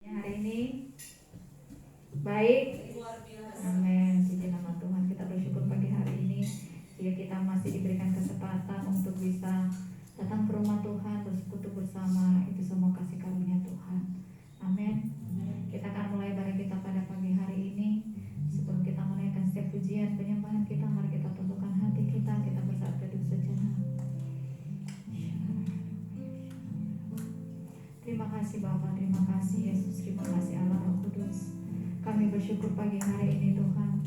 Hari ini baik. Amin. Puji nama Tuhan. Kita bersyukur pagi hari ini jika kita masih diberikan kesempatan untuk bisa datang ke rumah Tuhan, bersekutu bersama. Itu semua kasih karunia Tuhan. Amin. Kita akan mulai ibadah kita pada pagi hari ini. Sebelum kita menaikkan setiap pujian penyembahan kita, mari kita tundukkan hati kita. Kita bersaat teduh sejenak. Terima kasih Bapa, terima kasih Yesus, terima kasih Allah Roh Kudus. Kami bersyukur pagi hari ini Tuhan,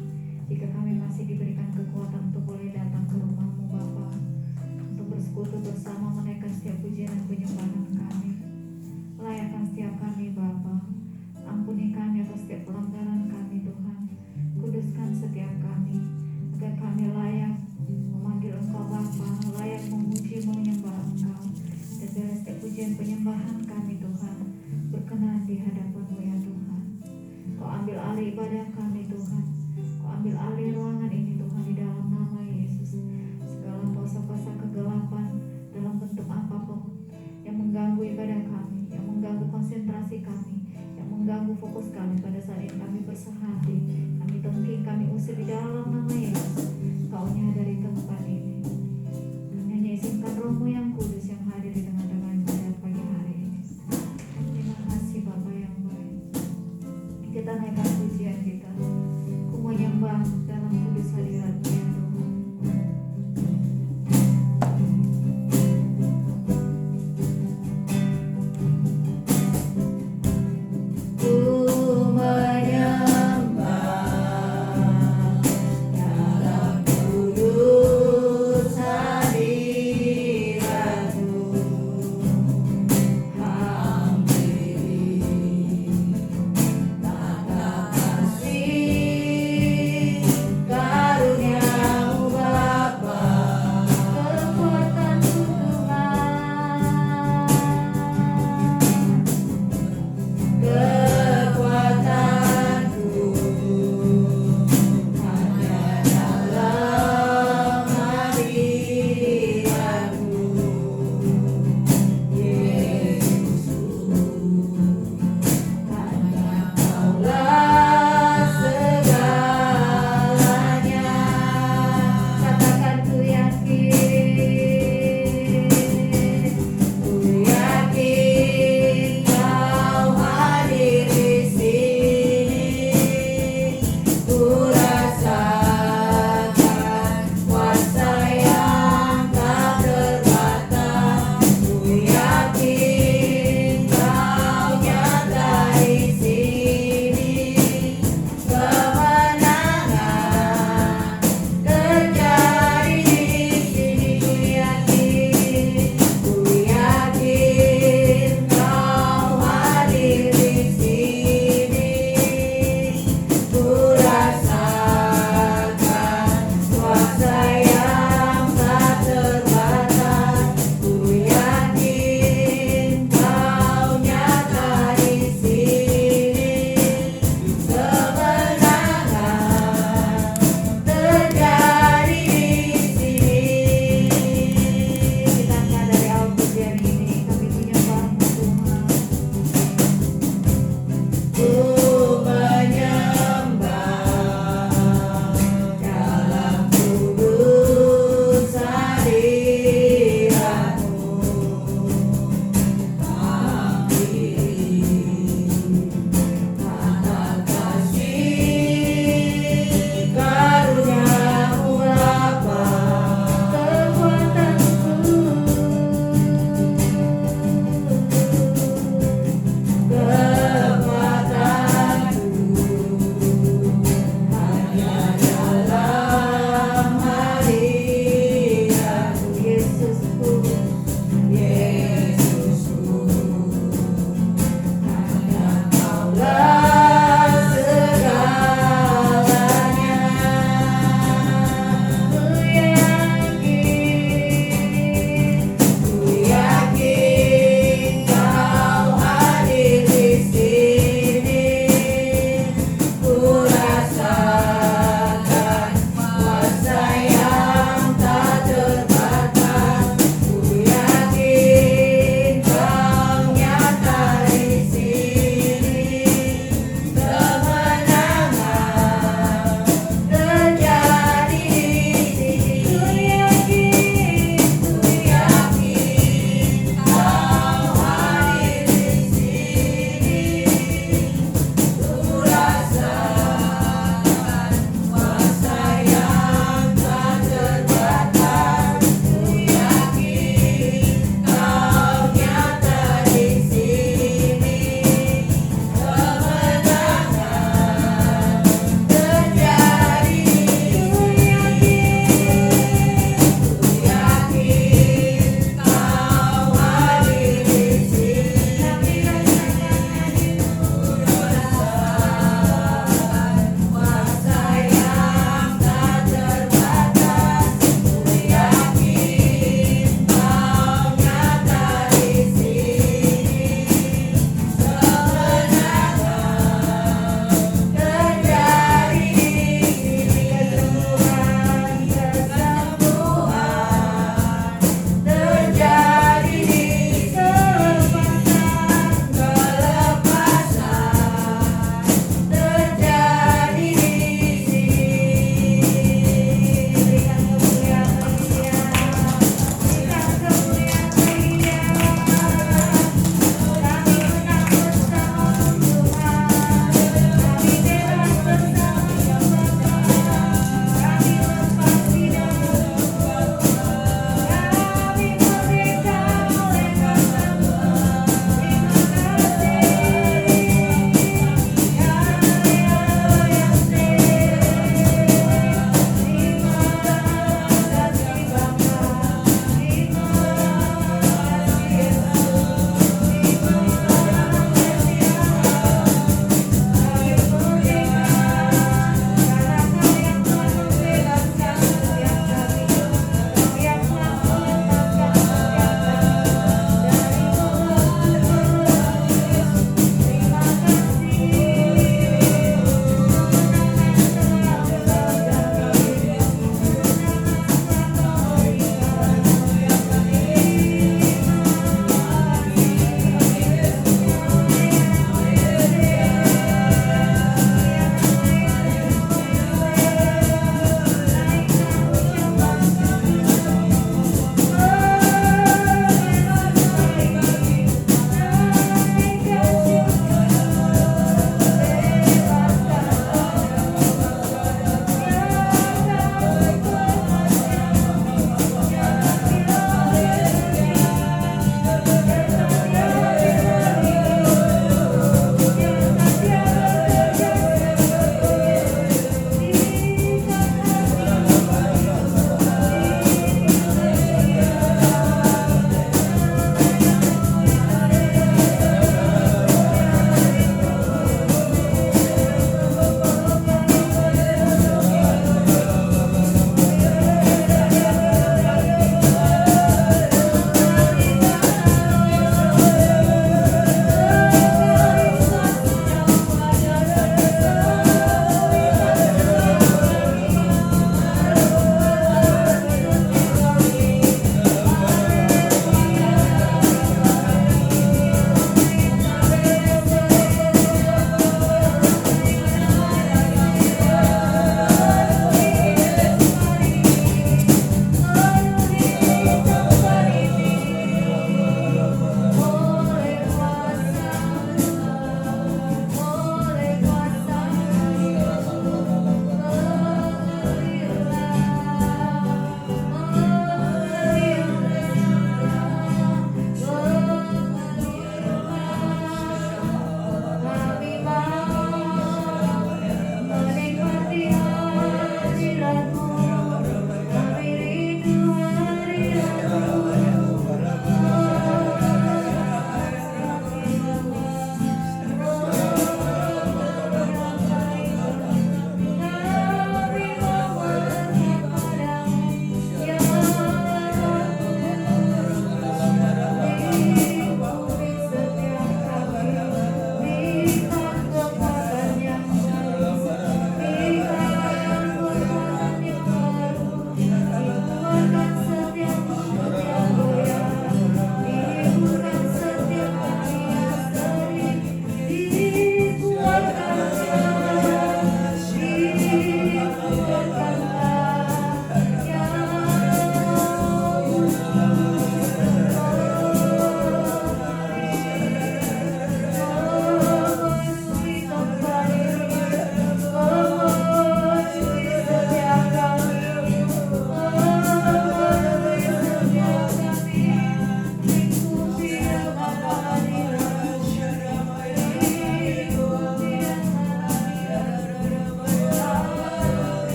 jika kami masih diberikan kekuatan untuk boleh datang ke rumah-Mu Bapa, untuk bersekutu bersama menaikkan setiap pujian dan penyembahan kami. Layakkan setiap kami Bapa, ampuni kami atas setiap pelanggaran kami Tuhan. Kuduskan setiap kami, agar kami layak memanggil Engkau Bapa, layak memuji menyembah Engkau. Dan dalam setiap pujian penyembahan kami Tuhan, berkenan di hadapan-Mu ya Tuhan. Kau ambil alih ibadah kami Tuhan, Kau ambil alih ruangan ini Tuhan, di dalam nama Yesus. Segala kuasa-kuasa kegelapan dalam bentuk apapun yang mengganggu ibadah kami, yang mengganggu konsentrasi kami, yang mengganggu fokus kami pada saat ini, kami bersehati, kami tengking, kami usir di dalam nama Yesus. Kau nyadari tempat ini. Kami hanya izinkan Roh-Mu yang kudus yang hadir di tengah-tengah pada pagi hari ini. Terima kasih Bapa yang baik. Kita naikkan pujian kita, ku menyembah dalam kudus hadirat-Mu ya Tuhan. Dalam kudus hadirat-Mu.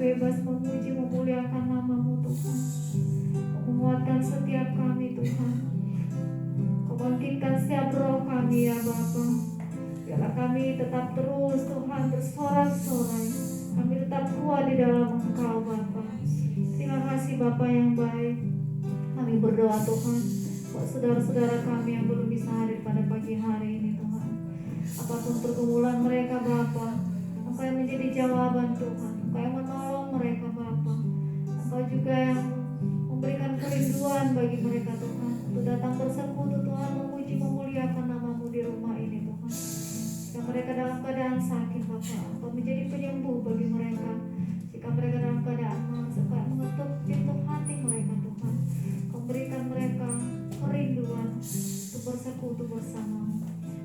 bebas memuji memuliakan nama-Mu Tuhan. Kau menguatkan setiap kami Tuhan. Kau bangkitkan setiap roh kami ya Bapa. Biarlah kami tetap terus Tuhan bersorak-sorai. Kami tetap kuat di dalam Engkau Bapa. Terima kasih Bapa yang baik. Kami berdoa Tuhan buat saudara-saudara kami yang belum bisa hadir pada pagi hari ini Tuhan. Apapun pergumulan mereka Bapa, Engkau yang menjadi jawaban Tuhan. Engkau yang menolong mereka Bapa. Engkau juga yang memberikan kerinduan bagi mereka Tuhan untuk datang bersekutu Tuhan, memuji memuliakan nama-Mu di rumah ini Tuhan. Jika mereka dalam keadaan sakit Bapa, Engkau menjadi penyembuh bagi mereka. Jika mereka dalam keadaan malas, Engkau yang mengetuk pintu hati mereka Tuhan. Engkau berikan mereka kerinduan untuk bersekutu bersama-Mu.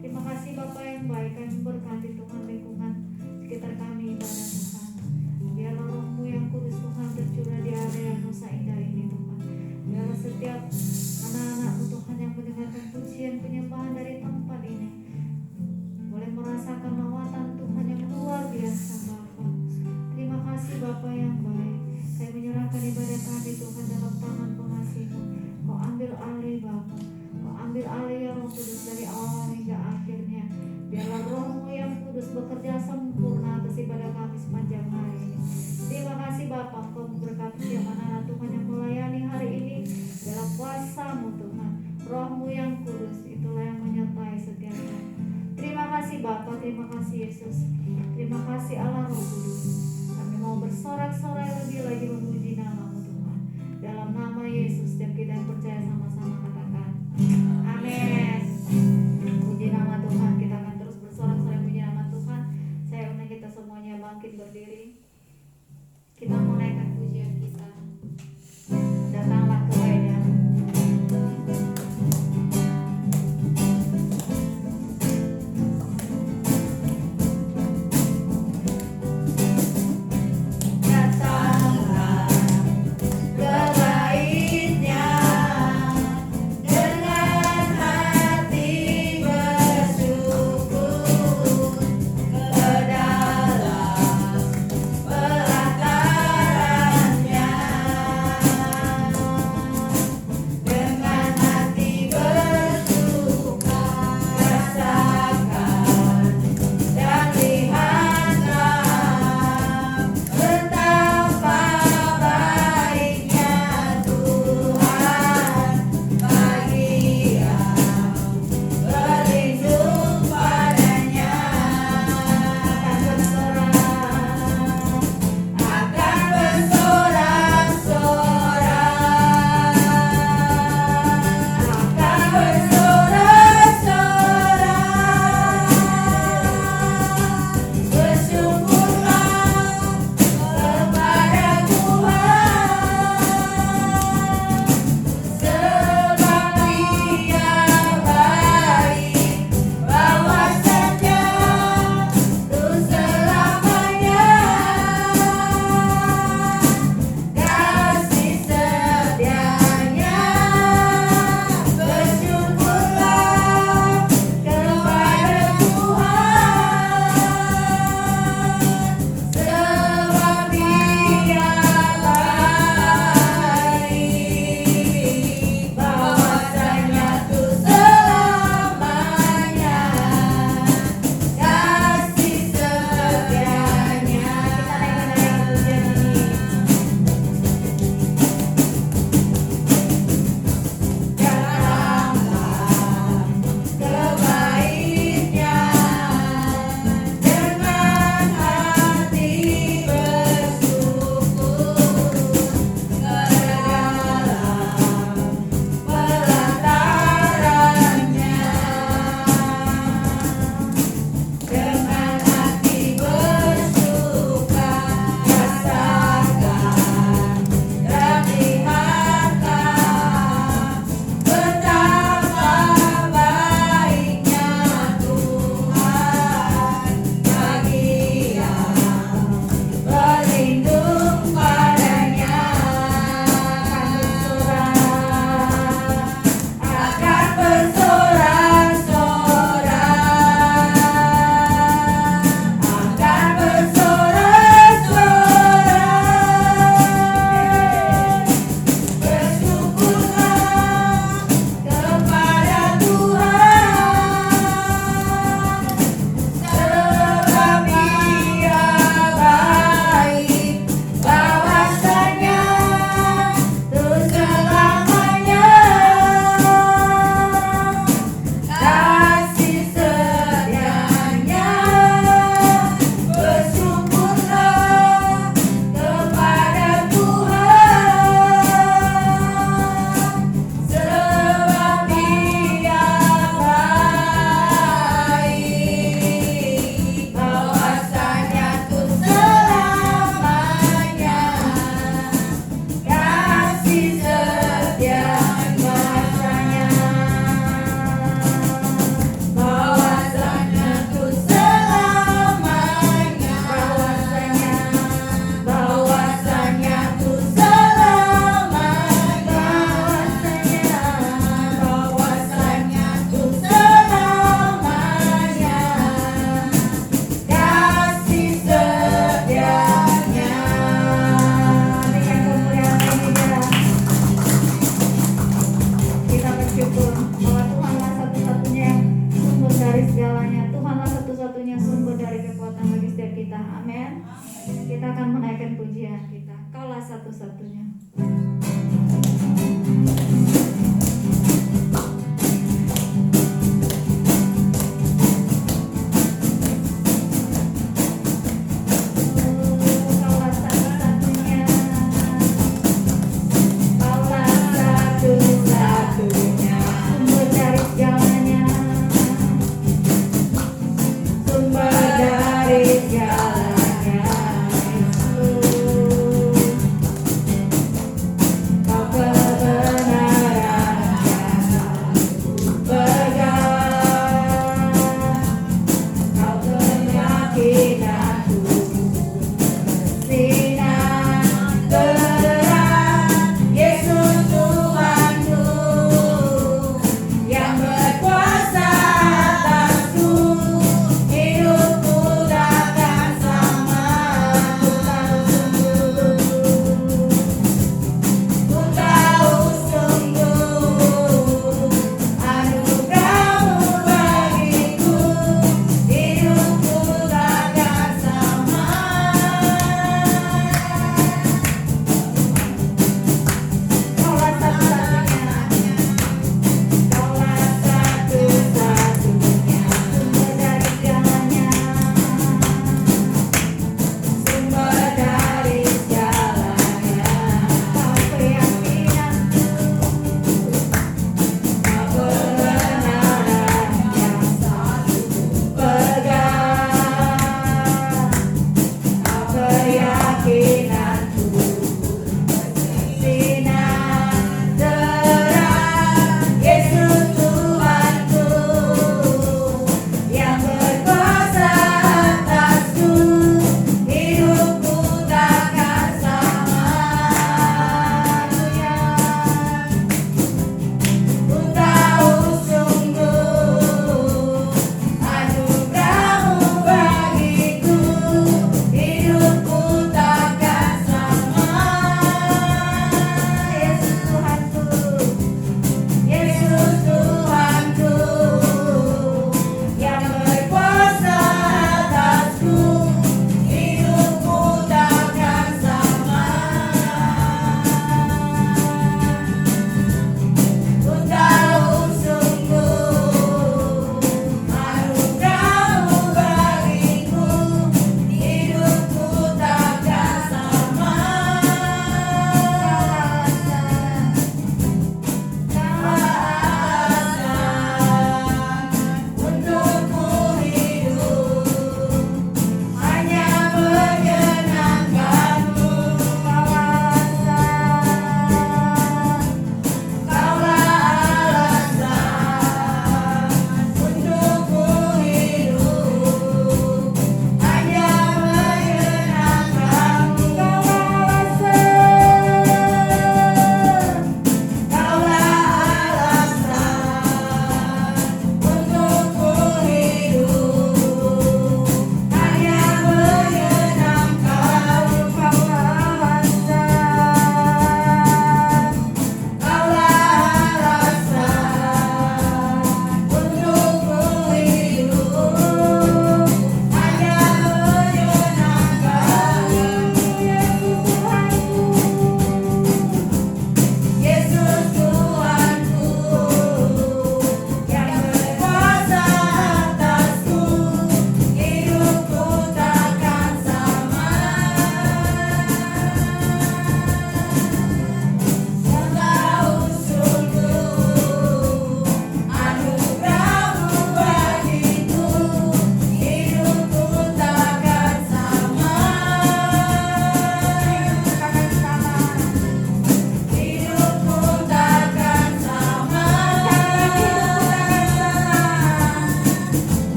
Terima kasih Bapa yang baik, kami memberkati Tuhan lingkungan sekitar kami ibadah Tuhan. Biarlah Roh-Mu yang kudus Tuhan tercurah di area Nusa Indah ini Tuhan. Biarlah setiap anak-anak-Mu Tuhan yang mendengarkan pujian penyembahan dari tempat ini boleh merasakan lawatan Tuhan yang luar biasa Bapa. Terima kasih Bapa yang baik. Saya menyerahkan ibadah kami Tuhan dalam tangan pengasih-Mu. Kau ambil alih Bapa. Kau ambil alih ya Roh Kudus dari awal hingga akhirnya. Biarlah Roh-Mu yang kudus bekerja sempurna atas ibadah kami sepanjang hari ini. Terima kasih Bapa, Kau memberkati setiap anak-anak Tuhan yang melayani hari ini dalam kuasa-Mu Tuhan. Roh-Mu yang kudus itulah yang terima kasih Yesus. Terima kasih Allah Roh Kudus. Kami mau bersorak-sorai lebih lagi memuji nama-Mu Tuhan. Dalam nama Yesus, setiap kita yang percaya sama-sama katakan amin. Puji nama Tuhan. Kita akan terus bersorak-sorai puji nama Tuhan. Saya undang kita semuanya bangkit berdiri. Kita mau naikkan pujian kita. Datanglah kepadamu.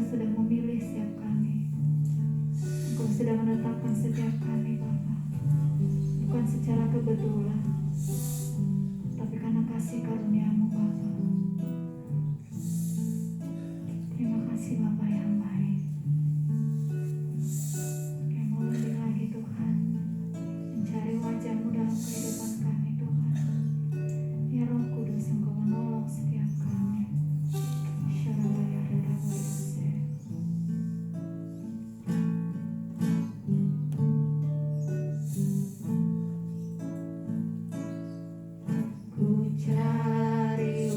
sudah memilih setiap kami. Engkau sudah menetapkan setiap kami Bapa, bukan secara kebetulan, tapi karena kasih karunia-Mu Bapa. Terima kasih Bapa yang baik. Kami mau lebih lagi Tuhan, mencari wajah-Mu dalam kehidupan kami Tuhan. Ya Roh Kudus, Engkau menolong setiap kami. Syarabaya Dadabodose. Ku cari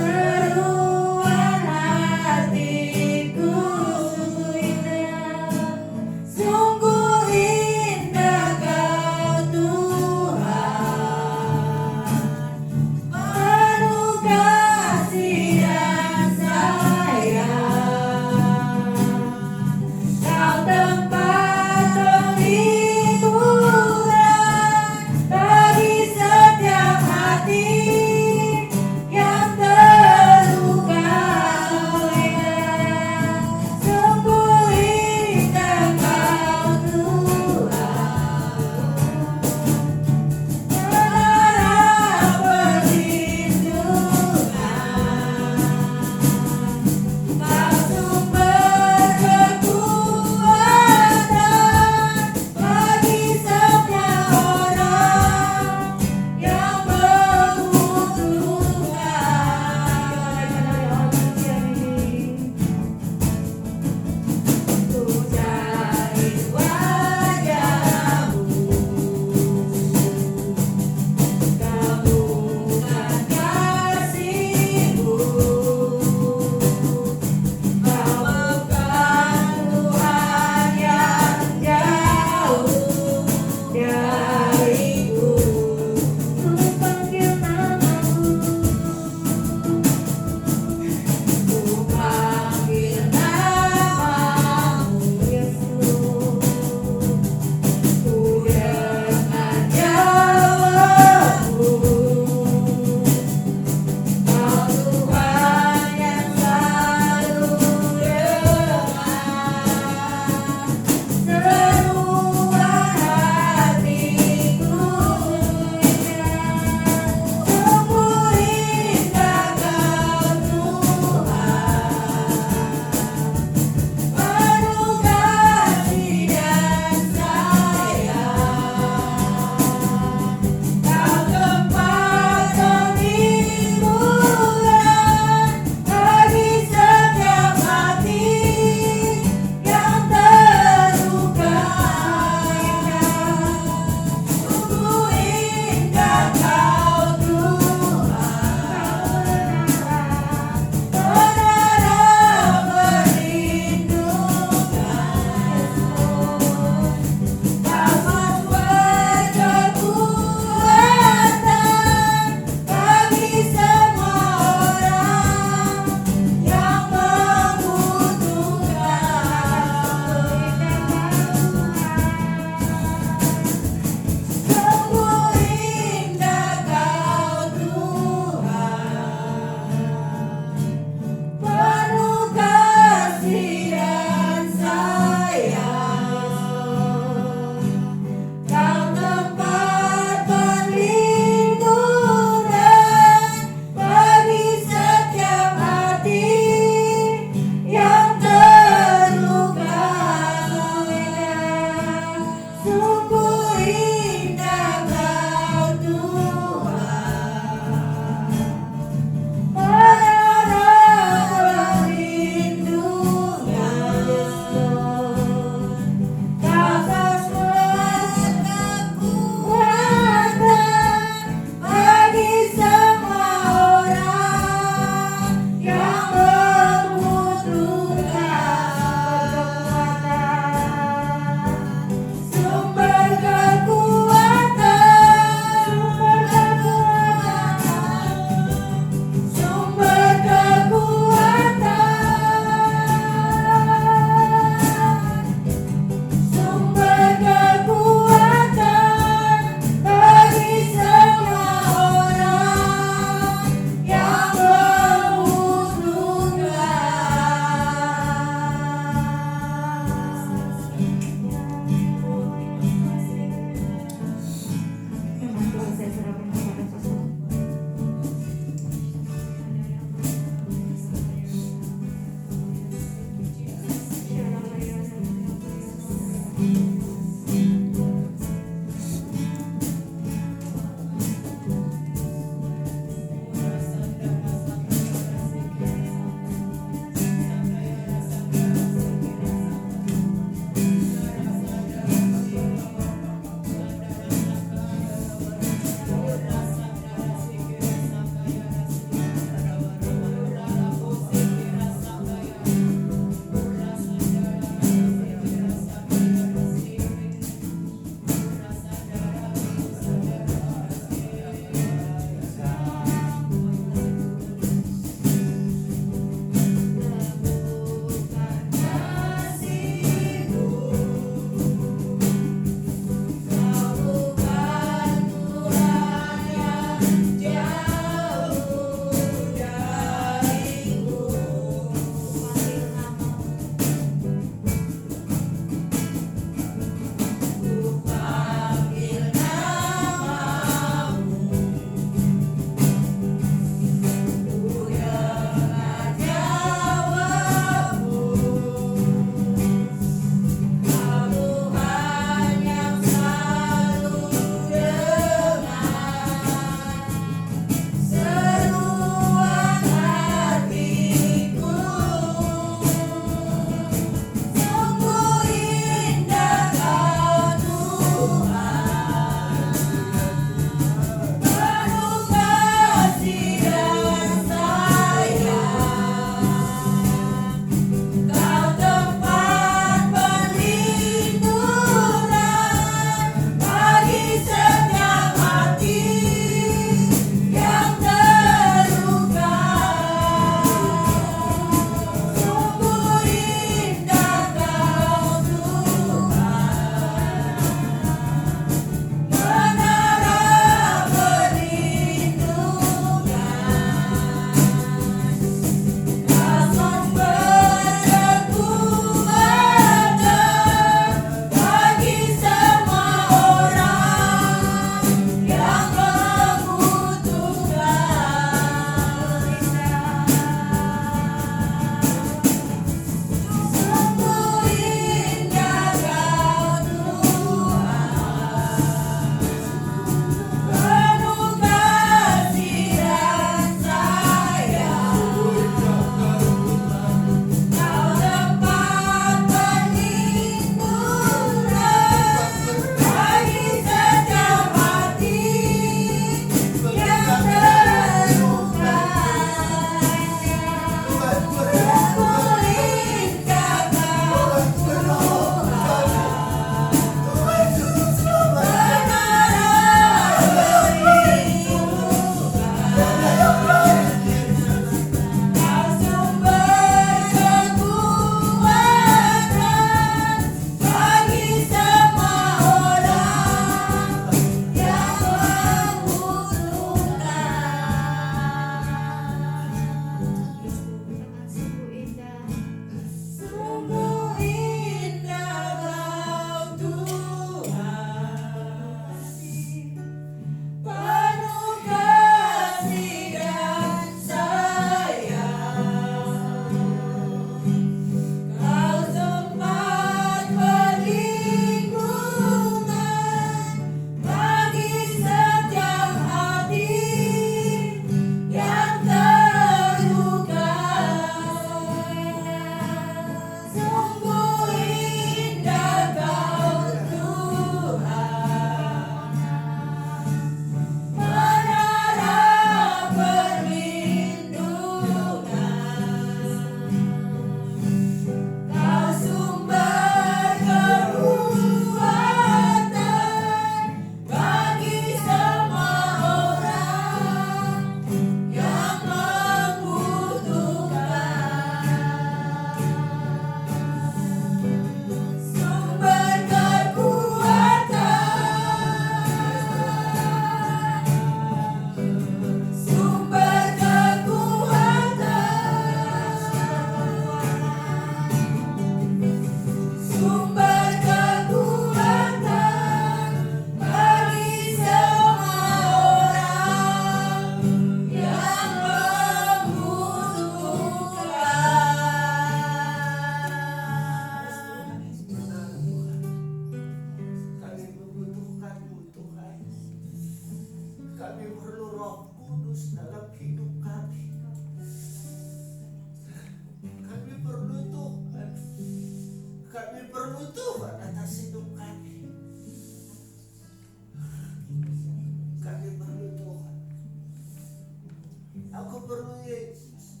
Yesus.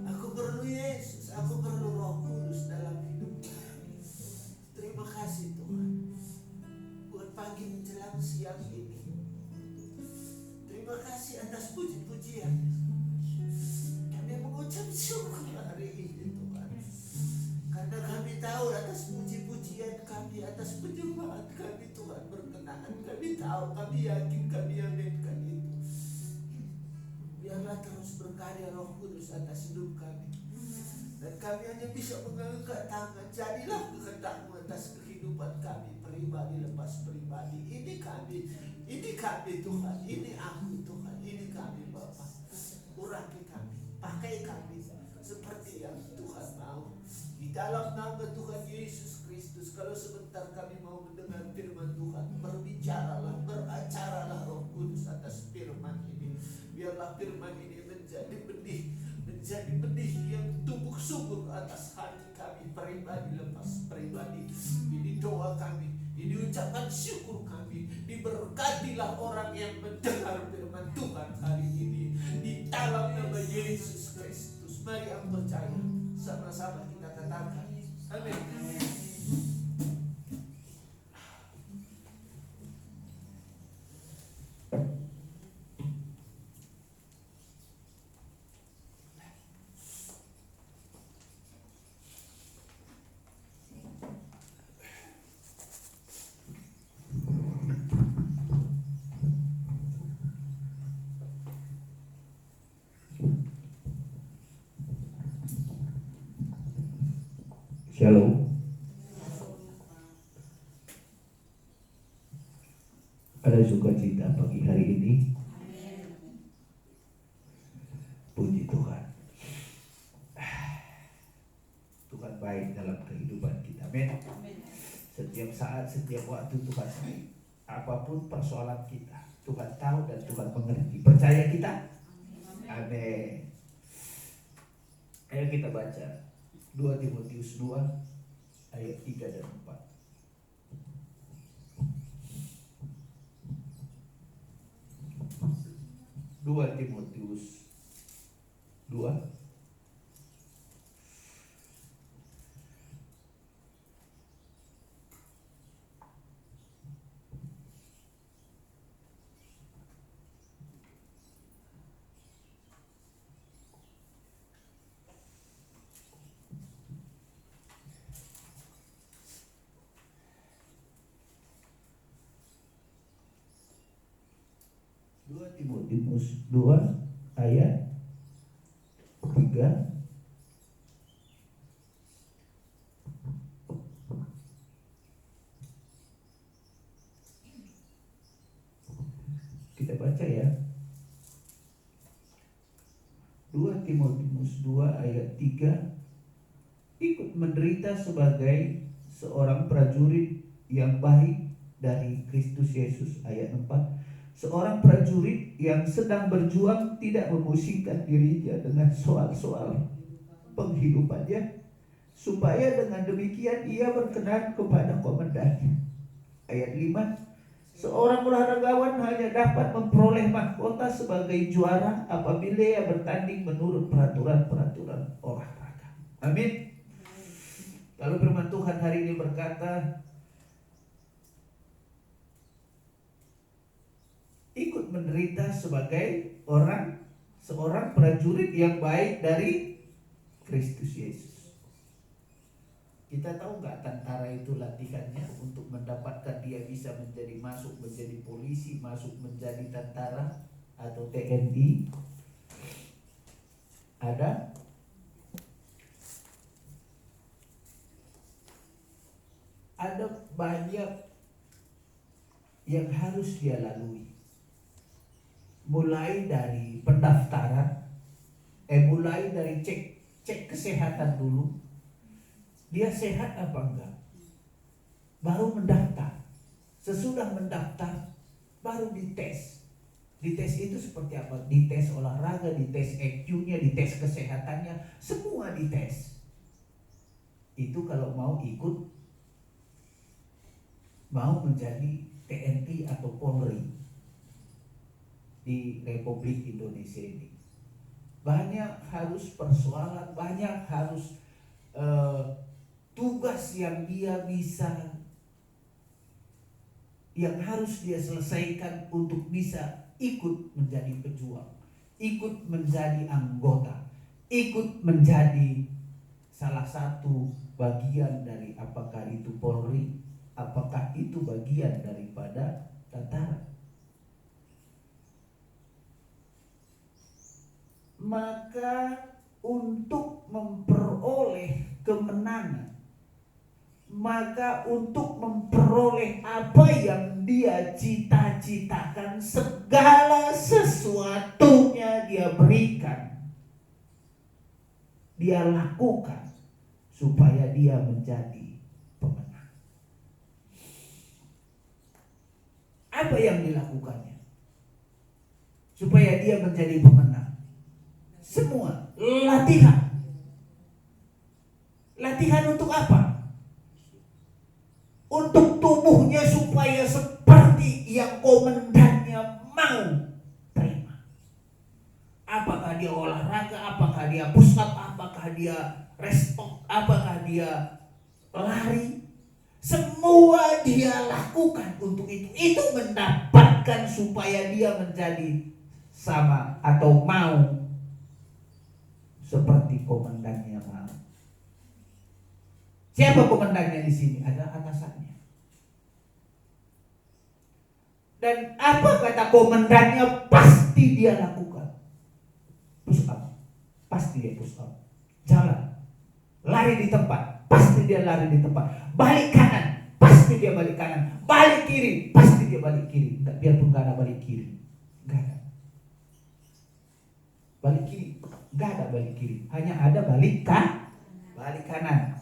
Aku perlu Yesus, aku perlu Roh Kudus dalam hidup kami. Terima kasih Tuhan buat pagi menjelang siang ini. Terima kasih atas puji-pujian. Kami mengucap syukur hari ini Tuhan, karena kami tahu atas puji-pujian kami, atas penyembahan kami Tuhan berkenan. Kami tahu, kami yakin, kami yakinkan itu. Biarlah terus berkarya Roh Kudus atas hidup kami. Dan kami hanya bisa mengangkat tangan. Jadilah kehendak-Mu atas kehidupan kami, pribadi lepas pribadi. Ini kami Tuhan, ini aku Tuhan, ini kami Bapa. Urapi kami, pakai kami seperti yang Tuhan mau. Di dalam nama Tuhan Yesus Kristus, kalau sebentar kami mau mendengar firman Tuhan, berbicaralah, beracaralah Roh Kudus atas firman ini. Biarlah firman ini menjadi benih yang tumbuh subur atas hati kami, pribadi lepas pribadi. Ini doa kami, ini ucapan syukur kami. Diberkatilah orang yang mendengar firman Tuhan hari ini, di dalam nama Yesus Kristus. Mari yang percaya, sama-sama kita katakan amin. Shalom. Ada sukacita pagi hari ini. Puji Tuhan. Tuhan baik dalam kehidupan kita. Amin. Setiap saat, setiap waktu Tuhan baik. Apapun persoalan kita, Tuhan tahu dan Tuhan mengerti. Percaya kita? Amin. Ayo kita baca 2 Timotius 2 ayat 3 dan 4. 2 Timotius 2 Timotius 2 ayat 3. Kita baca ya. 2 Timotius 2 ayat 3. Ikut menderita sebagai seorang prajurit yang baik dari Kristus Yesus. Ayat 4. Seorang prajurit yang sedang berjuang tidak memusingkan dirinya dengan soal-soal penghidupannya, supaya dengan demikian ia berkenan kepada komandannya. Ayat 5. Seorang olahragawan hanya dapat memperoleh mahkota sebagai juara apabila ia bertanding menurut peraturan-peraturan olahraga. Amin. Lalu firman Tuhan hari ini berkata, ikut menderita sebagai seorang prajurit yang baik dari Kristus Yesus. Kita tahu nggak tentara itu latihannya untuk mendapatkan dia bisa masuk menjadi polisi, masuk menjadi tentara atau TNI? Ada banyak yang harus dia lalui. Mulai dari pendaftaran, mulai dari cek kesehatan dulu. Dia sehat apa enggak? Baru mendaftar. Sesudah mendaftar, baru dites. Dites itu seperti apa? Dites olahraga, dites EQ-nya, dites kesehatannya, semua dites. Itu kalau mau menjadi TNI atau Polri di Republik Indonesia ini. banyak harus persoalan, banyak harus tugas yang dia bisa, yang harus dia selesaikan untuk bisa ikut menjadi pejuang, ikut menjadi anggota, ikut menjadi salah satu bagian dari, apakah itu Polri, apakah itu bagian daripada tentara. Maka untuk memperoleh kemenangan, maka untuk memperoleh apa yang dia cita-citakan, segala sesuatunya dia berikan, dia lakukan supaya dia menjadi pemenang. Apa yang dilakukannya supaya dia menjadi pemenang? Semua latihan. Latihan untuk apa? Untuk tubuhnya supaya seperti yang komandannya mau terima. Apakah dia olahraga, apakah dia push up, apakah dia restok, apakah dia lari, semua dia lakukan untuk itu. Itu mendapatkan supaya dia menjadi sama atau mau seperti komandannya mau. Siapa komandannya di sini? Adalah atasannya. Dan apa kata komandannya? Pasti dia lakukan. Push up, pasti dia push up. Jalan, lari di tempat, pasti dia lari di tempat. Balik kanan, pasti dia balik kanan. Balik kiri, pasti dia balik kiri. Enggak, biarpun gak ada balik kiri, gak ada. Balik kiri, gak ada balik kiri, hanya ada balik kanan.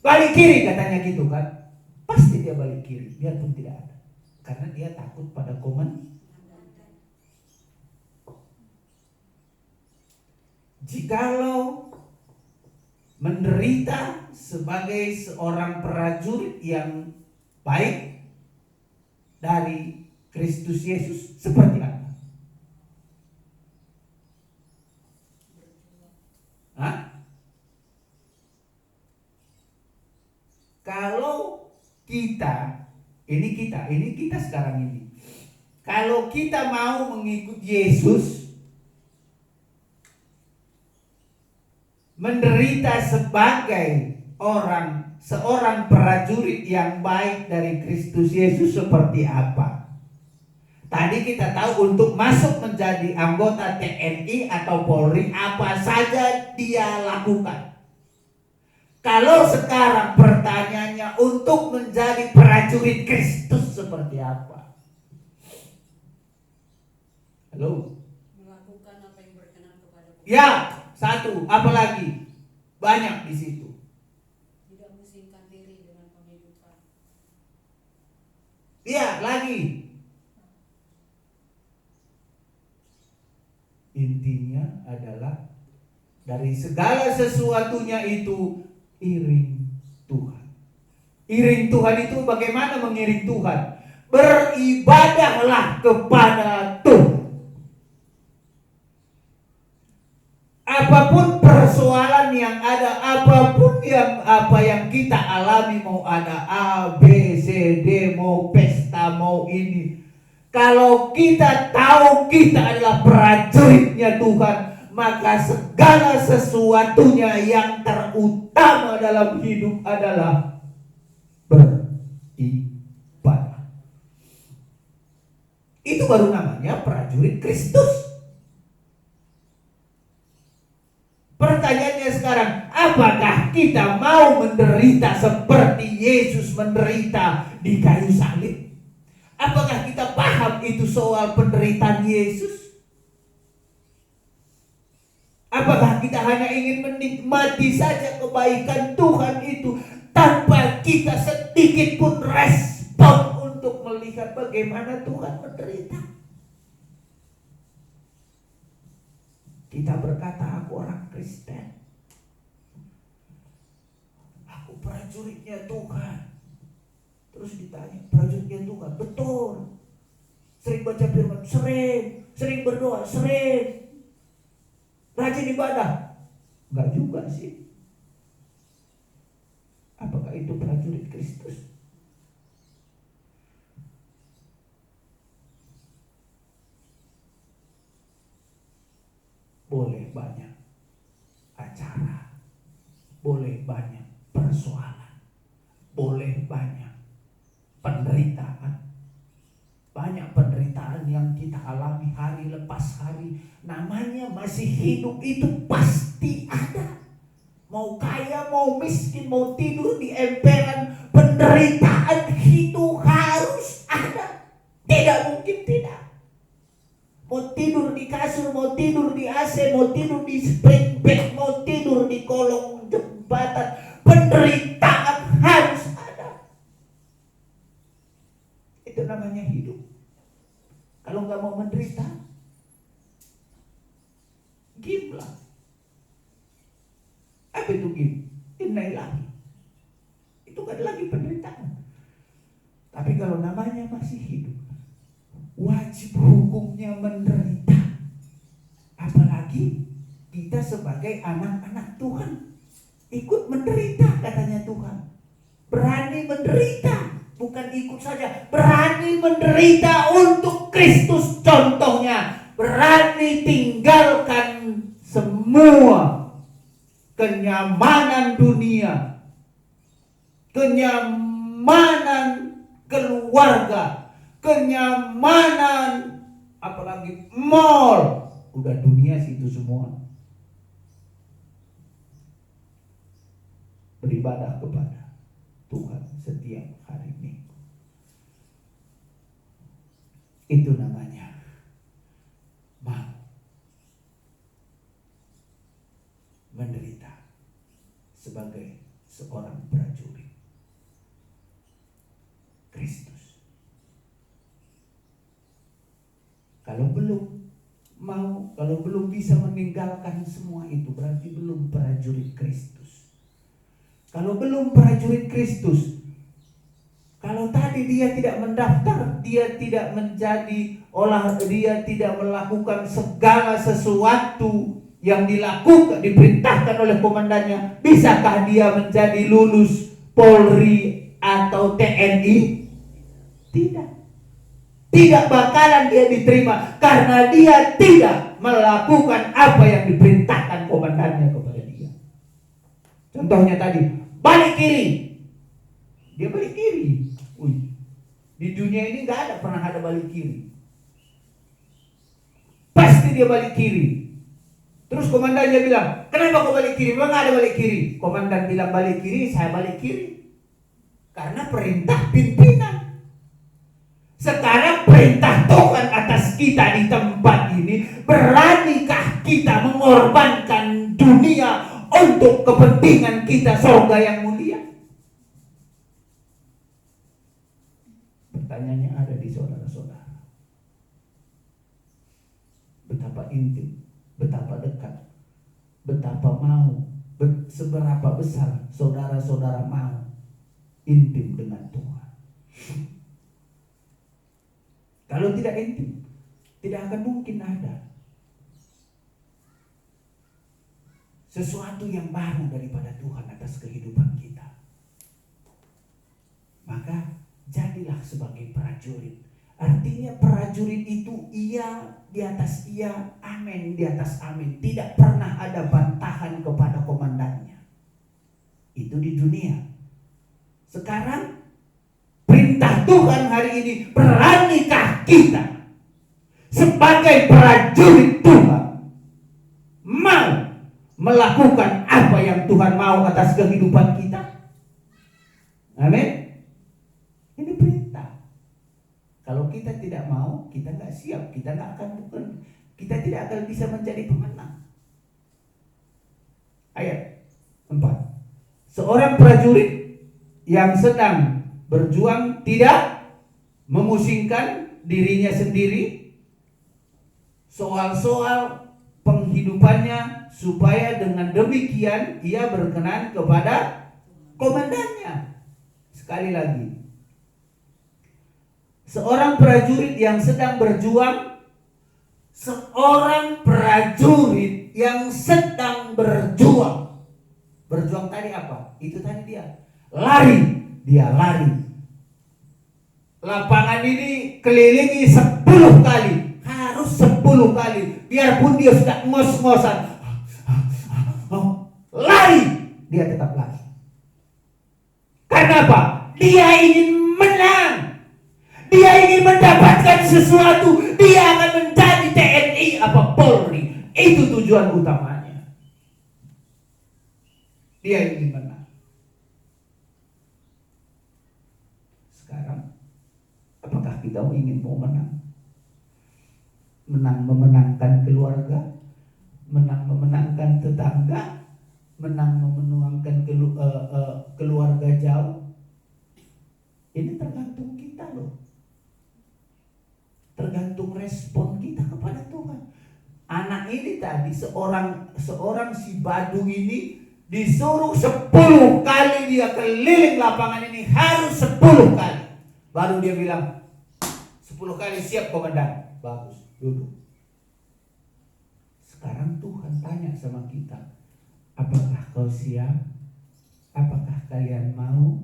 Balik kiri katanya gitu kan, pasti dia balik kiri, biarpun tidak ada, karena dia takut pada komandan. Jikalau menderita sebagai seorang prajurit yang baik dari Kristus Yesus, seperti apa? Hah? Kalau kita sekarang ini, kalau kita mau mengikut Yesus, menderita sebagai seorang prajurit yang baik dari Kristus Yesus seperti apa? Tadi kita tahu untuk masuk menjadi anggota TNI atau Polri apa saja dia lakukan. Kalau sekarang pertanyaannya untuk menjadi prajurit Kristus seperti apa? Halo? Melakukan apa yang berkenan kepada Allah. Ya, satu, apalagi? Banyak di situ. Tidak musingkan diri dengan penghidupan. Iya, lagi. Intinya adalah dari segala sesuatunya itu iring Tuhan. Iring Tuhan itu bagaimana mengiring Tuhan? Beribadahlah kepada Tuhan. Apapun persoalan yang ada, apapun apa yang kita alami, mau ada A, B, C, D, mau pesta, mau ini. Kalau kita tahu kita adalah prajuritnya Tuhan, maka segala sesuatunya yang terutama dalam hidup adalah beribadah. Itu baru namanya prajurit Kristus. Pertanyaannya sekarang, apakah kita mau menderita seperti Yesus menderita di kayu salib? Apakah kita paham itu soal penderitaan Yesus? Apakah kita hanya ingin menikmati saja kebaikan Tuhan itu tanpa kita sedikit pun respon untuk melihat bagaimana Tuhan menderita? Kita berkata, aku orang Kristen, aku prajuritnya Tuhan. Terus ditanya, prajuritnya Tuhan? Betul. Sering baca firman? Sering berdoa? Sering. rajin ibadah. Enggak juga sih. Apakah itu prajurit Kristus? Boleh banyak acara, boleh banyak persoalan, boleh banyak penderitaan. Banyak penderitaan yang kita alami hari lepas hari. Namanya masih hidup, itu pasti ada. Mau kaya, mau miskin, mau tidur di emperan, penderitaan itu harus ada. Tidak mungkin tidak. Mau tidur di kasur, mau tidur di AC, mau tidur di spring bed, mau tidur di kolong jembatan, penderitaan harus ada. Itu namanya hidup. Kalau nggak mau menderita, gimlah. Apa itu gim? Innailahi. Itu kan lagi penderitaan. Tapi kalau namanya masih hidup, wajib hukumnya menderita. Apalagi kita sebagai anak-anak Tuhan ikut menderita, katanya Tuhan. Berani menderita, bukan ikut saja, berani menderita untuk Kristus. Contohnya, berani tinggalkan semua kenyamanan dunia, kenyamanan keluarga, kenyamanan apalagi mall, udah dunia situ semua. Beribadah kepada Tuhan setiap hari Minggu. Itu namanya mau menderita sebagai seorang prajurit Kristus. Kalau belum mau, kalau belum bisa meninggalkan semua itu, berarti belum prajurit Kristus. Kalau belum prajurit Kristus, kalau tadi dia tidak mendaftar, dia tidak menjadi dia tidak melakukan segala sesuatu yang diperintahkan oleh komandannya, bisakah dia menjadi lulus Polri atau TNI? Tidak. Tidak bakalan dia diterima karena dia tidak melakukan apa yang diperintahkan komandannya kepada dia. Contohnya tadi, balik kiri. Dia balik kiri. Di dunia ini gak ada pernah ada balik kiri. Pasti dia balik kiri. Terus komandannya bilang, kenapa kau balik kiri? Memang ada balik kiri. Komandan bilang balik kiri, saya balik kiri. Karena perintah pimpinan. Sekarang perintah Tuhan atas kita di tempat ini, beranikah kita mengorbankan dunia untuk kepentingan kita surga yang mulia? Pertanyaannya ada di saudara-saudara. Betapa intim, betapa dekat, betapa mau, seberapa besar saudara-saudara mau intim dengan Tuhan. Kalau tidak intim, tidak akan mungkin ada sesuatu yang baru daripada Tuhan atas kehidupan kita. Maka jadilah sebagai prajurit. Artinya prajurit itu ia di atas ia, amin di atas amin. Tidak pernah ada bantahan kepada komandannya. Itu di dunia. Sekarang perintah Tuhan hari ini, beranikah kita sebagai prajurit Tuhan mau melakukan apa yang Tuhan mau atas kehidupan kita? Amin. Ini perintah. Kalau kita tidak mau, kita nggak siap, kita tidak akan bisa menjadi pemenang. Ayat 4. Seorang prajurit yang sedang berjuang tidak memusingkan dirinya sendiri soal-soal penghidupannya, supaya dengan demikian ia berkenan kepada komandannya. Sekali lagi, seorang prajurit yang sedang berjuang Seorang prajurit yang sedang berjuang. Berjuang tadi apa? Itu tadi dia lari. Dia lari. Lapangan ini kelilingi 10 kali. Harus 10 kali. Biarpun dia sudah ngos-ngosan, lari, dia tetap lari. Karena apa? Dia ingin menang. Dia ingin mendapatkan sesuatu. Dia akan menjadi TNI apa Polri. Itu tujuan utamanya. Dia ingin menang. Sekarang, apakah kita ingin mau menang? Menang memenangkan keluarga, menang memenangkan tetangga, menang memenangkan keluarga jauh. Ini tergantung kita loh. Tergantung respon kita kepada Tuhan. Anak ini tadi seorang si Badung ini disuruh 10 kali dia keliling lapangan ini, harus 10 kali. Baru dia bilang 10 kali siap komandan. Bagus, duduk. Sekarang Tuhan tanya sama kita, apakah kau siap? Apakah kalian mau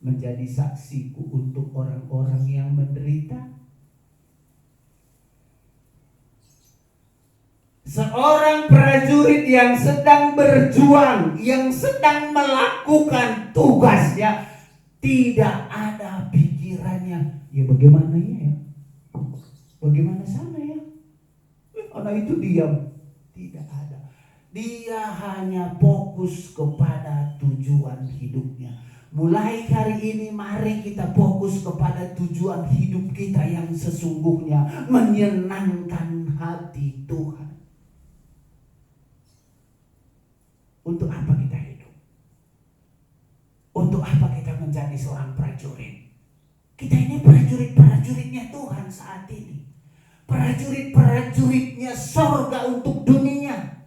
menjadi saksiku untuk orang-orang yang menderita? Seorang prajurit yang sedang berjuang, yang sedang melakukan tugasnya, tidak ada pikirannya, ya bagaimana ya? Bagaimana sana ya? Anak itu diam. Tidak ada. Dia hanya fokus kepada tujuan hidupnya. Mulai hari ini mari kita fokus kepada tujuan hidup kita yang sesungguhnya, menyenangkan hati Tuhan. Untuk apa kita hidup? Untuk apa kita menjadi seorang prajurit? Kita ini prajurit-prajuritnya Tuhan saat ini. Prajurit-prajuritnya sorga untuk dunia.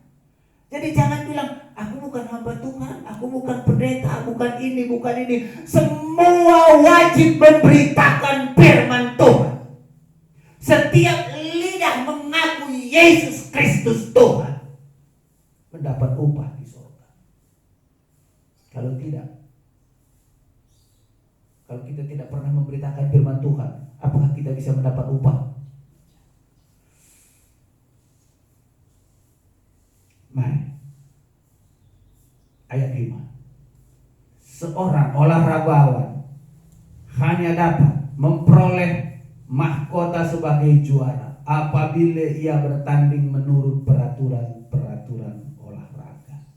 Jadi jangan bilang, aku bukan hamba Tuhan, aku bukan pendeta, bukan ini, bukan ini. Semua wajib memberitakan firman Tuhan. Setiap lidah mengaku Yesus Kristus Tuhan, mendapat upah di sorga. Kalau kita tidak pernah memberitakan firman Tuhan, apakah kita bisa mendapat upah? Mari. Ayat 5. Seorang olahragawan hanya dapat memperoleh mahkota sebagai juara apabila ia bertanding menurut peraturan olahraga.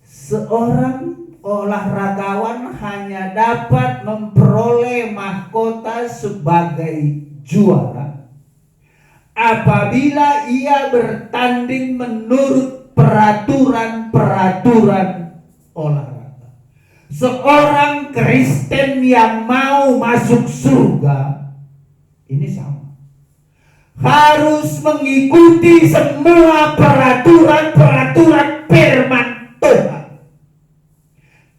Seorang olahragawan hanya dapat memperoleh mahkota sebagai juara apabila ia bertanding menurut peraturan olahraga. Seorang Kristen yang mau masuk surga ini sama, harus mengikuti semua peraturan firman Tuhan.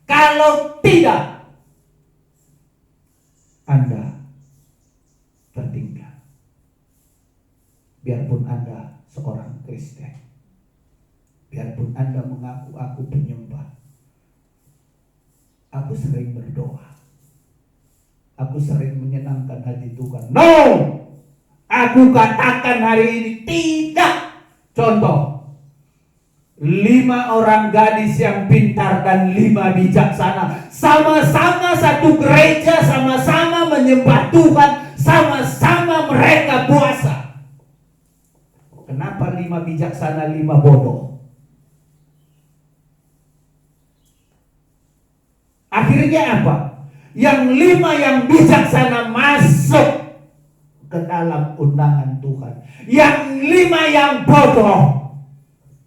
Kalau tidak, Anda tertinggal. Biarpun Anda seorang Kristen, biarpun Anda mengaku aku penyembah, aku sering berdoa, aku sering menyenangkan hati Tuhan. No, aku katakan hari ini tidak. Contoh, 5 orang gadis yang pintar dan 5 bijaksana, sama-sama satu gereja, sama-sama menyembah Tuhan, sama-sama mereka puasa. Kenapa 5 bijaksana 5 bodoh? Akhirnya apa? Yang 5 yang bijaksana masuk ke dalam undangan Tuhan. Yang 5 yang bodoh,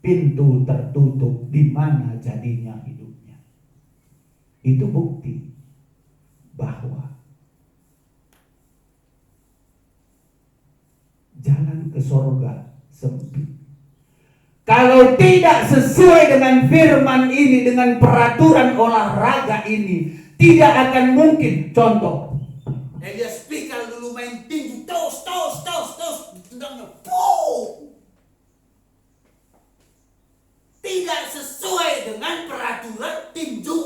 pintu tertutup. Di mana jadinya hidupnya? Itu bukti bahwa jalan ke surga sempit. Kalau tidak sesuai dengan firman ini, dengan peraturan olahraga ini, tidak akan mungkin. Contoh, Elias Pikal dulu main tinju, tos. dengan peraturan tinju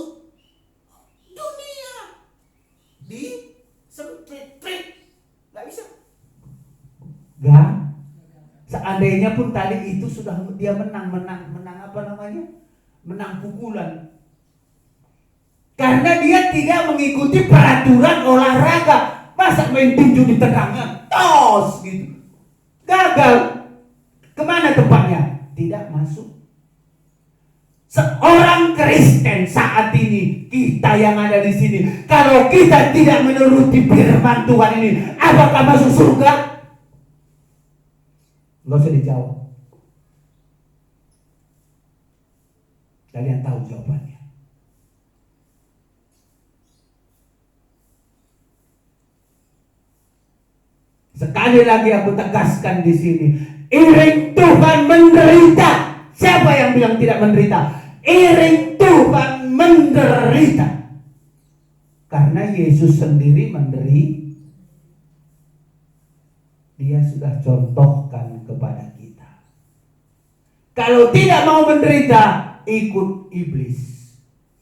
dunia. Di semprit-prit. Gak bisa. Gak. Seandainya pun tadi itu sudah dia menang apa namanya? Menang pukulan. Karena dia tidak mengikuti peraturan olahraga. Masa main tinju di tengahnya? Tos gitu. Gagal. Kemana tempatnya? Tidak masuk. Seorang Kristen saat ini, kita yang ada di sini, kalau kita tidak menuruti firman Tuhan ini, apakah masuk surga? Nggak usah dijawab. Kalian tahu jawabannya. Sekali lagi aku tegaskan di sini, iring Tuhan menderita. Siapa yang bilang tidak menderita? Iring Tuhan menderita. Karena Yesus sendiri menderita. Dia sudah contohkan kepada kita. Kalau tidak mau menderita, ikut iblis.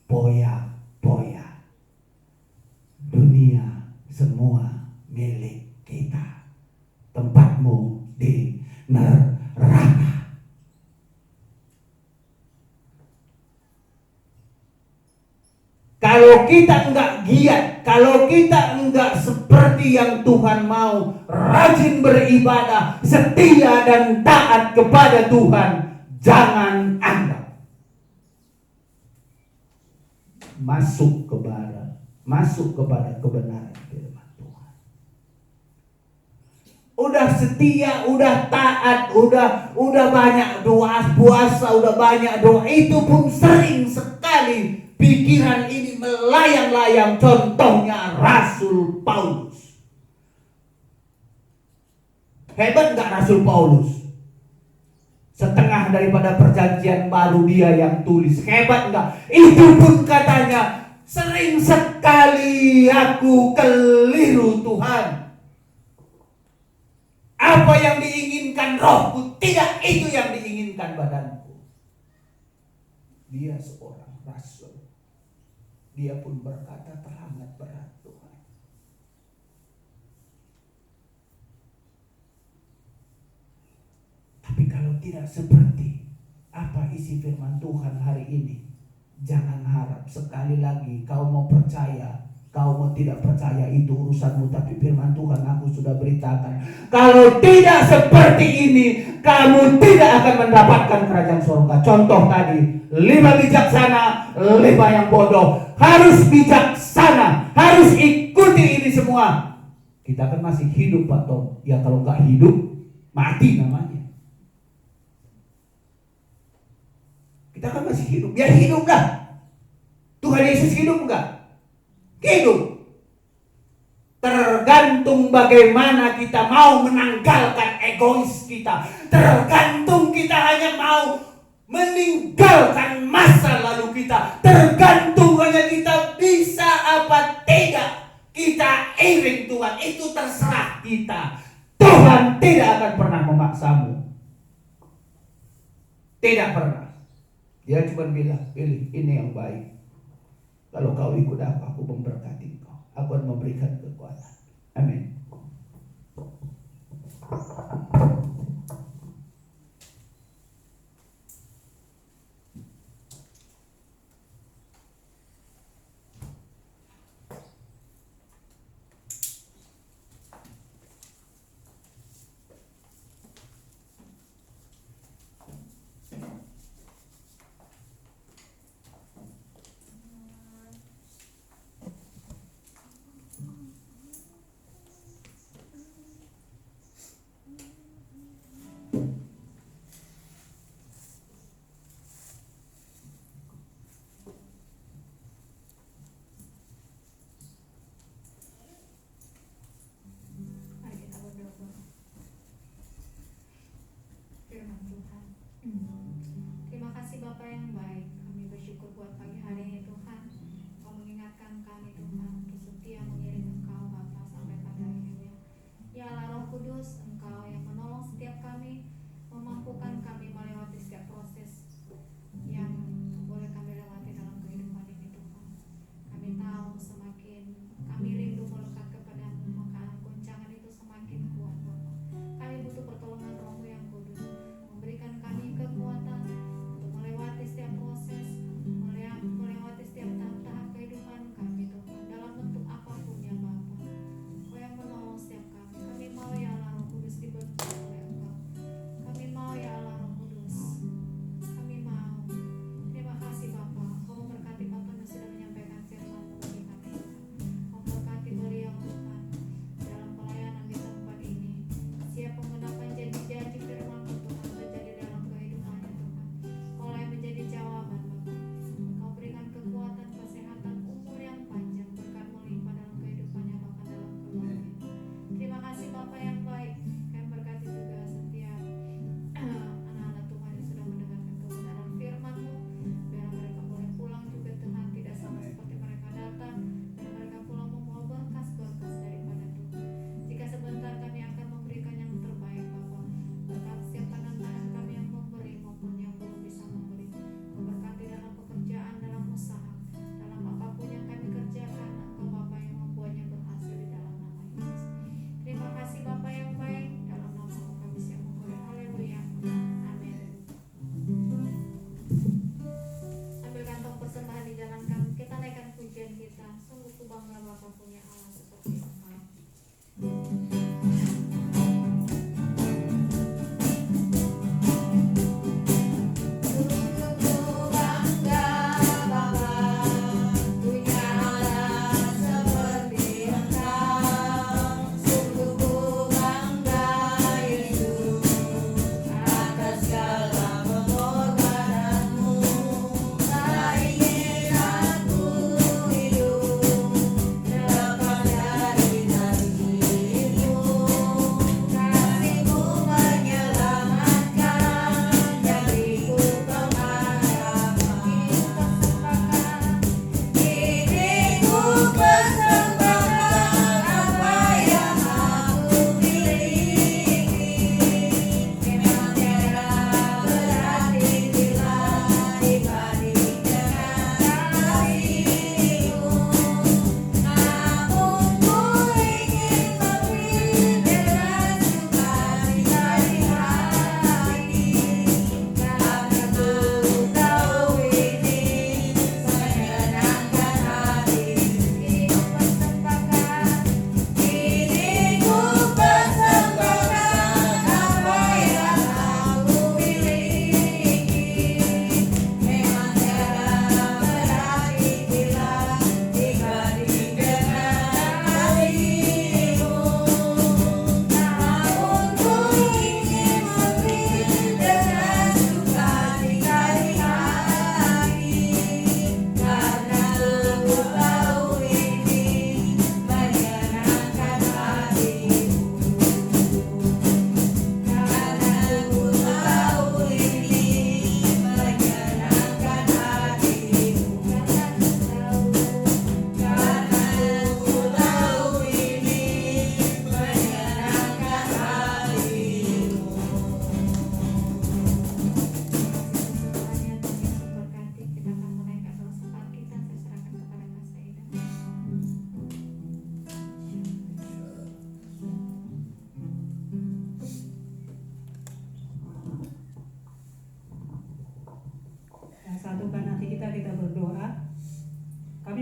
Poya-poya. Dunia semua milik kita. Tempatmu di neraka. Kalau kita enggak giat, kalau kita enggak seperti yang Tuhan mau, rajin beribadah, setia dan taat kepada Tuhan, jangan anggap masuk kepada kebenaran firman Tuhan. Udah setia, udah taat, udah banyak doa puasa, udah banyak doa, itu pun sering sekali pikiran ini melayang-layang. Contohnya Rasul Paulus. Hebat gak Rasul Paulus? Setengah daripada perjanjian baru dia yang tulis. Hebat gak? Itu pun katanya, sering sekali aku keliru Tuhan. Apa yang diinginkan rohku, tidak itu yang diinginkan badanku. Dia seorang rasul. Dia pun berkata terhangat berat Tuhan. Tapi kalau tidak seperti apa isi firman Tuhan hari ini, jangan harap. Sekali lagi, kau mau percaya, kau mau tidak percaya, itu urusanmu. Tapi firman Tuhan aku sudah beritakan, kalau tidak seperti ini, kamu tidak akan mendapatkan kerajaan surga. Contoh tadi, 5 bijaksana, 5 yang bodoh. Harus bijaksana, harus ikuti ini semua. Kita kan masih hidup Pak Tom. Ya kalau nggak hidup, mati namanya. Kita kan masih hidup, ya hidup dah. Tuhan Yesus hidup enggak? Hidup. Tergantung bagaimana kita mau menanggalkan egois kita. Tergantung kita hanya mau meninggalkan masa lalu kita. Tergantung hanya kita bisa apa tidak. Kita iring Tuhan, itu terserah kita. Tuhan tidak akan pernah memaksamu. Tidak pernah. Dia cuma bilang, pilih ini yang baik. Kalau kau ikut aku memberkati kau. Aku akan memberikan kekuatan. Amin.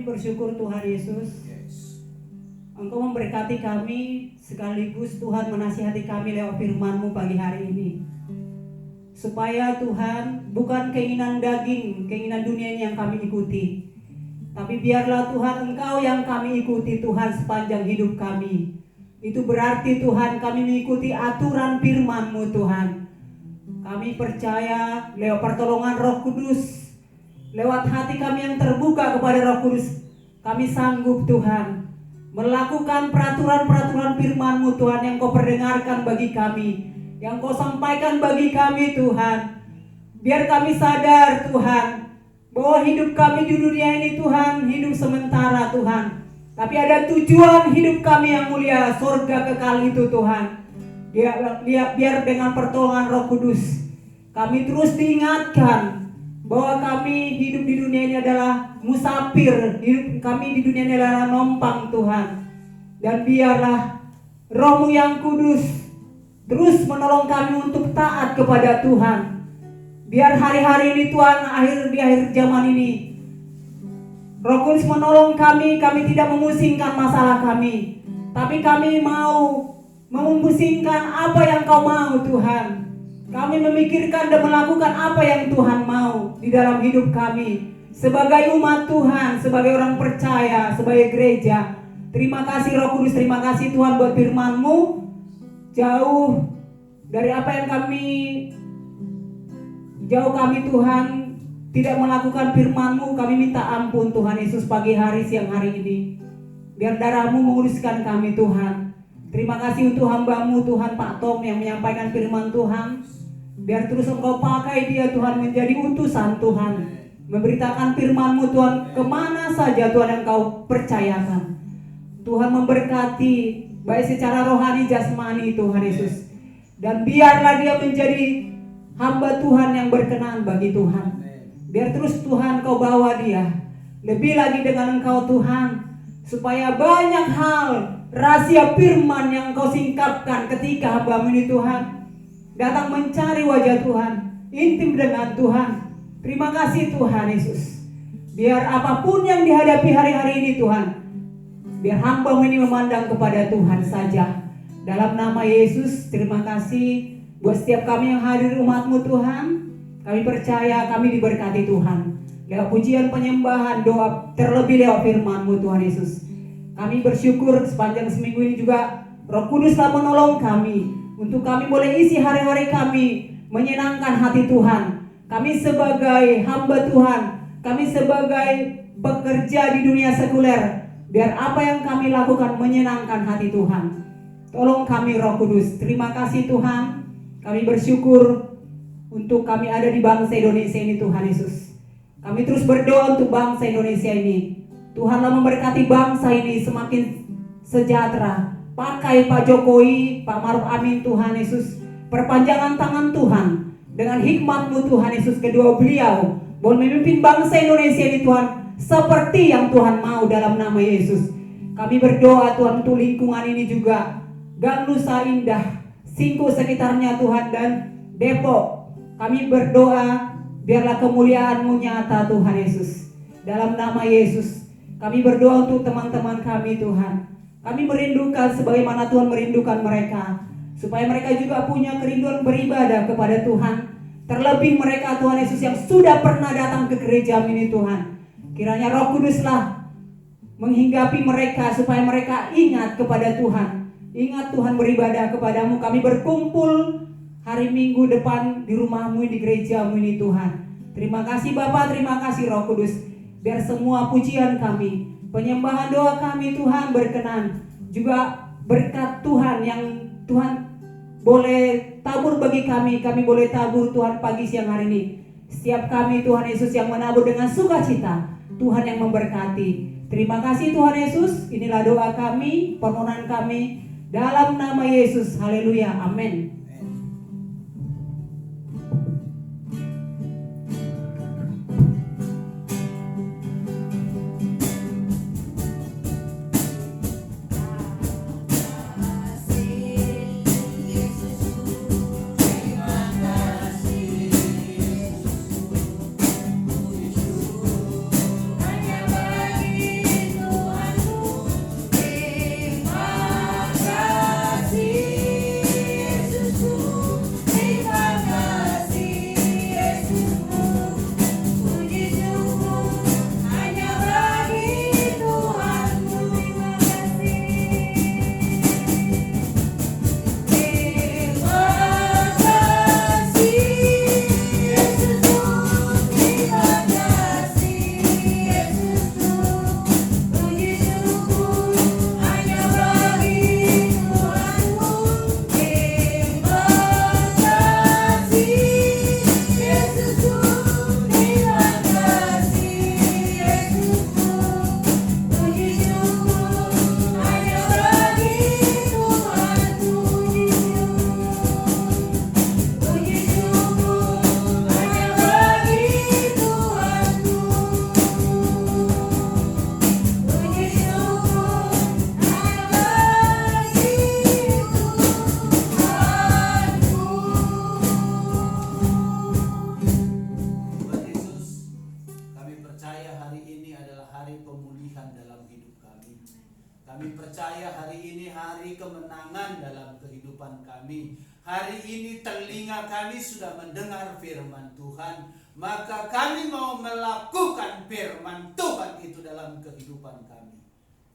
Kami bersyukur Tuhan Yesus, Yes. Engkau memberkati kami sekaligus Tuhan menasihati kami lewat firman-Mu pagi hari ini. Supaya Tuhan bukan keinginan daging, keinginan dunia ini yang kami ikuti, tapi biarlah Tuhan Engkau yang kami ikuti Tuhan sepanjang hidup kami. Itu berarti Tuhan kami mengikuti aturan firman-Mu Tuhan. Kami percaya lewat pertolongan Roh Kudus, lewat hati kami yang terbuka kepada Roh Kudus, kami sanggup Tuhan melakukan peraturan-peraturan firman-Mu Tuhan yang Kau perdengarkan bagi kami, yang Kau sampaikan bagi kami Tuhan. Biar kami sadar Tuhan bahwa hidup kami di dunia ini Tuhan hidup sementara Tuhan, tapi ada tujuan hidup kami yang mulia, surga kekal itu Tuhan. Biar dengan pertolongan Roh Kudus kami terus diingatkan bahwa kami hidup di dunia ini adalah musafir, hidup kami di dunia ini adalah numpang Tuhan. Dan biarlah Roh-Mu yang kudus terus menolong kami untuk taat kepada Tuhan. Biar hari-hari ini Tuhan, di akhir zaman ini, Roh Kudus menolong kami tidak memusingkan masalah kami, tapi kami mau memusingkan apa yang Kau mau Tuhan. Kami memikirkan dan melakukan apa yang Tuhan mau di dalam hidup kami sebagai umat Tuhan, sebagai orang percaya, sebagai gereja. Terima kasih Roh Kudus, terima kasih Tuhan buat firman-Mu. Jauh dari apa yang jauh kami Tuhan tidak melakukan firman-Mu, kami minta ampun Tuhan Yesus pagi hari, siang hari ini. Biar darah-Mu menguruskan kami Tuhan. Terima kasih untuk hamba-Mu Tuhan Pak Tom yang menyampaikan firman Tuhan. Biar terus Engkau pakai dia Tuhan menjadi utusan Tuhan, memberitakan firman-Mu Tuhan kemana saja Tuhan yang Kau percayakan. Tuhan memberkati baik secara rohani jasmani Tuhan Yesus. Dan biarlah dia menjadi hamba Tuhan yang berkenan bagi Tuhan. Biar terus Tuhan Kau bawa dia lebih lagi dengan Engkau Tuhan, supaya banyak hal rahasia firman yang Kau singkapkan ketika hamba-Mu ini Tuhan datang mencari wajah Tuhan, intim dengan Tuhan. Terima kasih Tuhan Yesus. Biar apapun yang dihadapi hari-hari ini Tuhan, biar hamba-Mu ini memandang kepada Tuhan saja. Dalam nama Yesus, terima kasih buat setiap kami yang hadir umat-Mu Tuhan. Kami percaya kami diberkati Tuhan lewat pujian, penyembahan, doa, terlebih lewat firman-Mu Tuhan Yesus. Kami bersyukur sepanjang seminggu ini juga Roh Kudus telah menolong kami untuk kami boleh isi hari-hari kami menyenangkan hati Tuhan. Kami sebagai hamba Tuhan, kami sebagai bekerja di dunia sekuler, biar apa yang kami lakukan menyenangkan hati Tuhan. Tolong kami Roh Kudus. Terima kasih Tuhan. Kami bersyukur untuk kami ada di bangsa Indonesia ini Tuhan Yesus. Kami terus berdoa untuk bangsa Indonesia ini. Tuhanlah memberkati bangsa ini semakin sejahtera. Pakai Pak Jokowi, Pak Maruf Amin Tuhan Yesus. Perpanjangan tangan Tuhan dengan hikmat-Mu Tuhan Yesus, kedua beliau boleh memimpin bangsa Indonesia ini Tuhan seperti yang Tuhan mau dalam nama Yesus. Kami berdoa Tuhan untuk lingkungan ini juga, Gang Nusa Indah, Singko sekitarnya Tuhan, dan Depok. Kami berdoa biarlah kemuliaan-Mu nyata Tuhan Yesus. Dalam nama Yesus kami berdoa untuk teman-teman kami Tuhan. Kami merindukan sebagaimana Tuhan merindukan mereka, supaya mereka juga punya kerinduan beribadah kepada Tuhan. Terlebih mereka Tuhan Yesus yang sudah pernah datang ke gereja ini Tuhan. Kiranya Roh Kuduslah menghinggapi mereka supaya mereka ingat kepada Tuhan. Ingat Tuhan beribadah kepadamu. Kami berkumpul hari Minggu depan di rumah-Mu, di gereja-Mu ini Tuhan. Terima kasih Bapa, terima kasih Roh Kudus. Biar semua pujian kami, penyembahan doa kami Tuhan berkenan. Juga berkat Tuhan yang Tuhan boleh tabur bagi kami boleh tabur Tuhan pagi siang hari ini. Setiap kami Tuhan Yesus yang menabur dengan sukacita, Tuhan yang memberkati. Terima kasih Tuhan Yesus. Inilah doa kami, permohonan kami dalam nama Yesus. Haleluya, amin. Hanya bagi Kami percaya hari ini hari kemenangan dalam kehidupan kami. Hari ini telinga kami sudah mendengar firman Tuhan. Maka kami mau melakukan firman Tuhan itu dalam kehidupan kami.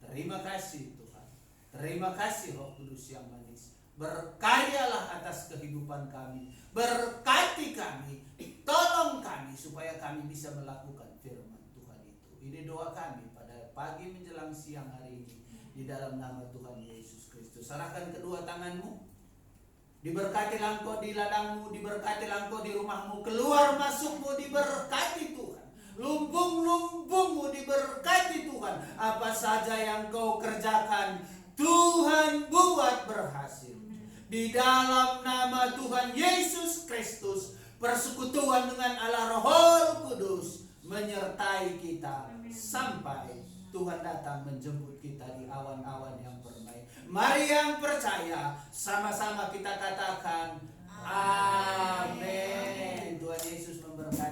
Terima kasih Tuhan. Terima kasih Roh Kudus yang manis. Berkaryalah atas kehidupan kami. Berkati kami. Tolong kami supaya kami bisa melakukan firman Tuhan itu. Ini doa kami pada pagi menjelang siang hari ini. Di dalam nama Tuhan Yesus Kristus. Serahkan kedua tanganmu. Diberkatilah engkau di ladangmu, diberkatilah engkau di rumahmu, keluar masukmu diberkati Tuhan. Lumbung-lumbungmu diberkati Tuhan. Apa saja yang kau kerjakan, Tuhan buat berhasil. Di dalam nama Tuhan Yesus Kristus, persekutuan dengan Allah Roh Kudus menyertai kita sampai Tuhan datang menjemput kita di awan-awan yang permai. Mari yang percaya, sama-sama kita katakan amin. Tuhan Yesus memberkati.